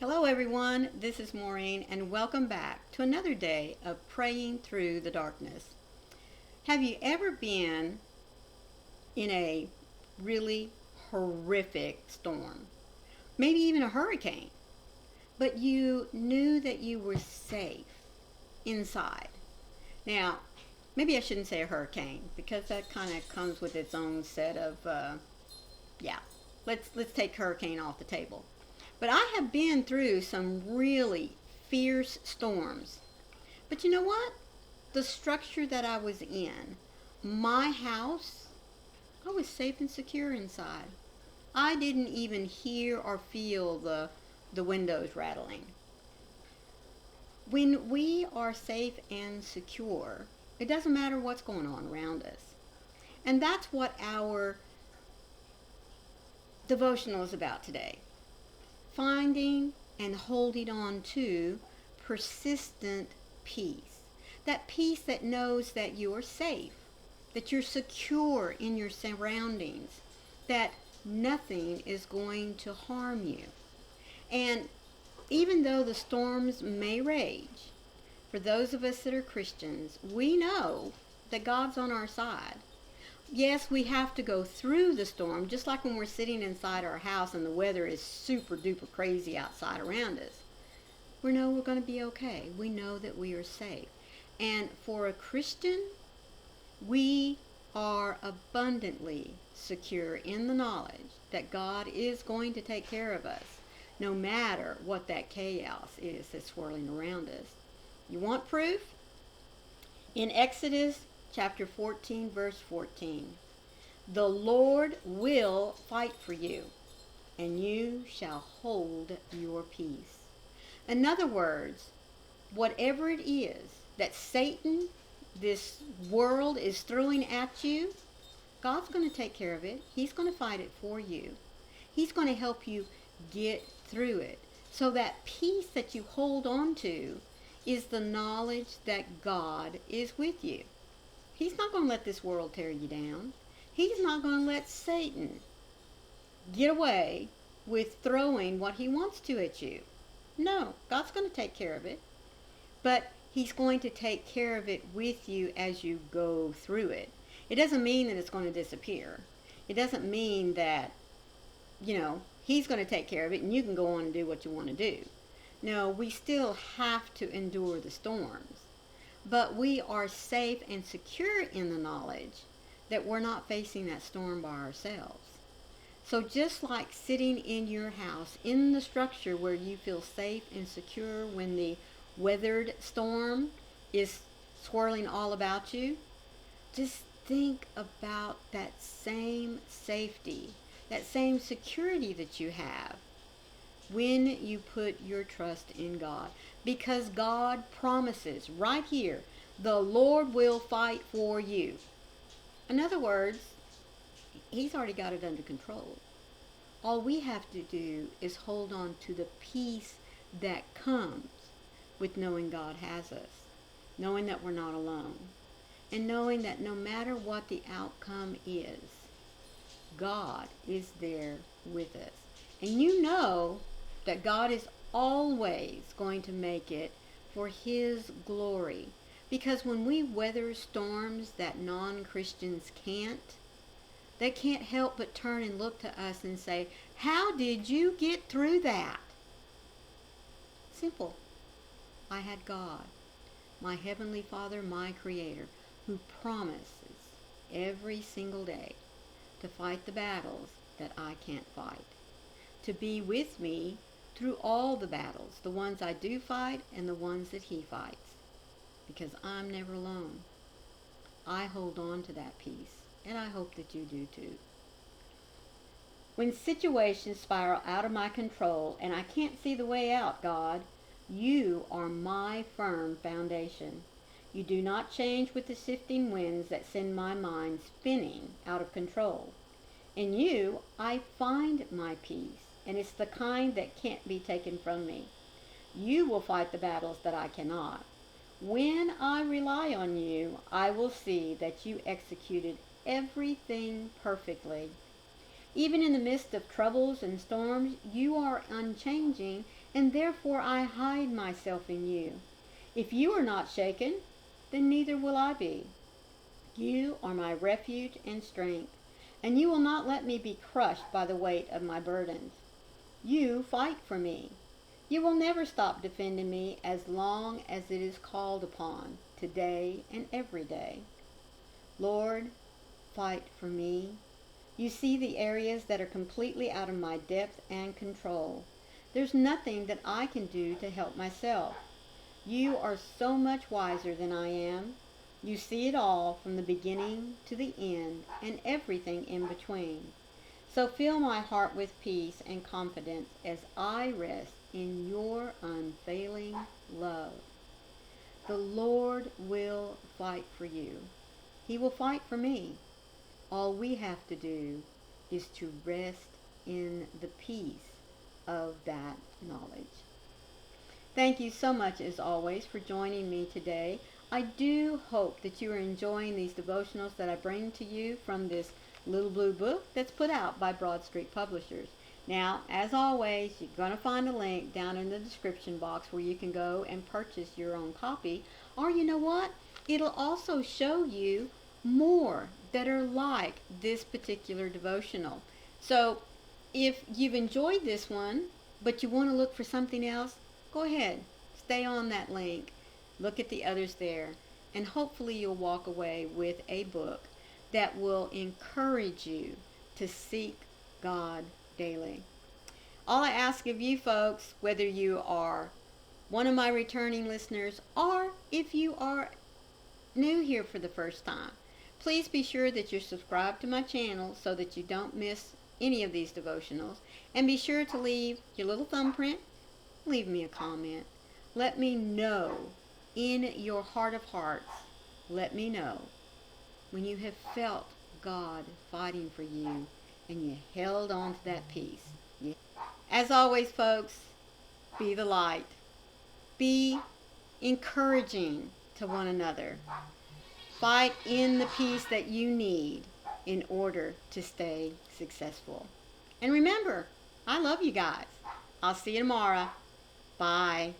Hello everyone, this is Maureen and welcome back to another day of praying through the darkness. Have you ever been in a really horrific storm? Maybe even a hurricane, but you knew that you were safe inside. Now, maybe I shouldn't say a hurricane because that kind of comes with its own set of, let's take hurricane off the table. But I have been through some really fierce storms. But you know what? The structure that I was in, my house, I was safe and secure inside. I didn't even hear or feel the windows rattling. When we are safe and secure, it doesn't matter what's going on around us. And that's what our devotional is about today. Finding and holding on to persistent peace. That peace that knows that you're safe, that you're secure in your surroundings, that nothing is going to harm you. And even though the storms may rage, for those of us that are Christians, we know that God's on our side. Yes, we have to go through the storm, just like when we're sitting inside our house and the weather is super duper crazy outside around us. We know we're going to be okay. We know that we are safe. And for a Christian, we are abundantly secure in the knowledge that God is going to take care of us, no matter what that chaos is that's swirling around us. You want proof? In Exodus chapter 14, verse 14. The Lord will fight for you, and you shall hold your peace. In other words, whatever it is that Satan, this world, is throwing at you, God's going to take care of it. He's going to fight it for you. He's going to help you get through it. So that peace that you hold on to is the knowledge that God is with you. He's not going to let this world tear you down. He's not going to let Satan get away with throwing what he wants to at you. No, God's going to take care of it. But he's going to take care of it with you as you go through it. It doesn't mean that it's going to disappear. It doesn't mean that, he's going to take care of it and you can go on and do what you want to do. No, we still have to endure the storms. But we are safe and secure in the knowledge that we're not facing that storm by ourselves. So just like sitting in your house, in the structure where you feel safe and secure when the weathered storm is swirling all about you, just think about that same safety, that same security that you have when you put your trust in God. Because God promises right here, the Lord will fight for you. In other words, he's already got it under control. All we have to do is hold on to the peace that comes with knowing God has us, knowing that we're not alone, and knowing that no matter what the outcome is, God is there with us. And you know that God is always going to make it for his glory. Because when we weather storms that non-Christians can't, they can't help but turn and look to us and say, how did you get through that? Simple. I had God, my Heavenly Father, my Creator, who promises every single day to fight the battles that I can't fight, to be with me through all the battles, the ones I do fight and the ones that he fights, because I'm never alone. I hold on to that peace, and I hope that you do too. When situations spiral out of my control and I can't see the way out, God, you are my firm foundation. You do not change with the shifting winds that send my mind spinning out of control. In you, I find my peace, and it's the kind that can't be taken from me. You will fight the battles that I cannot. When I rely on you, I will see that you executed everything perfectly. Even in the midst of troubles and storms, you are unchanging and therefore I hide myself in you. If you are not shaken, then neither will I be. You are my refuge and strength, and you will not let me be crushed by the weight of my burdens. You fight for me. You will never stop defending me as long as it is called upon, today and every day. Lord, fight for me. You see the areas that are completely out of my depth and control. There's nothing that I can do to help myself. You are so much wiser than I am. You see it all from the beginning to the end and everything in between. So fill my heart with peace and confidence as I rest in your unfailing love. The Lord will fight for you. He will fight for me. All we have to do is to rest in the peace of that knowledge. Thank you so much, as always, for joining me today. I do hope that you are enjoying these devotionals that I bring to you from this little blue book that's put out by Broad Street Publishers. Now, as always, you're going to find a link down in the description box where you can go and purchase your own copy. Or you know what? It'll also show you more that are like this particular devotional. So if you've enjoyed this one, but you want to look for something else, go ahead. Stay on that link. Look at the others there. And hopefully you'll walk away with a book that will encourage you to seek God daily. All I ask of you folks, whether you are one of my returning listeners or if you are new here for the first time, please be sure that you're subscribed to my channel so that you don't miss any of these devotionals. And be sure to leave your little thumbprint. Leave me a comment. Let me know in your heart of hearts, let me know when you have felt God fighting for you and you held on to that peace. As always, folks, be the light. Be encouraging to one another. Fight in the peace that you need in order to stay successful. And remember, I love you guys. I'll see you tomorrow. Bye.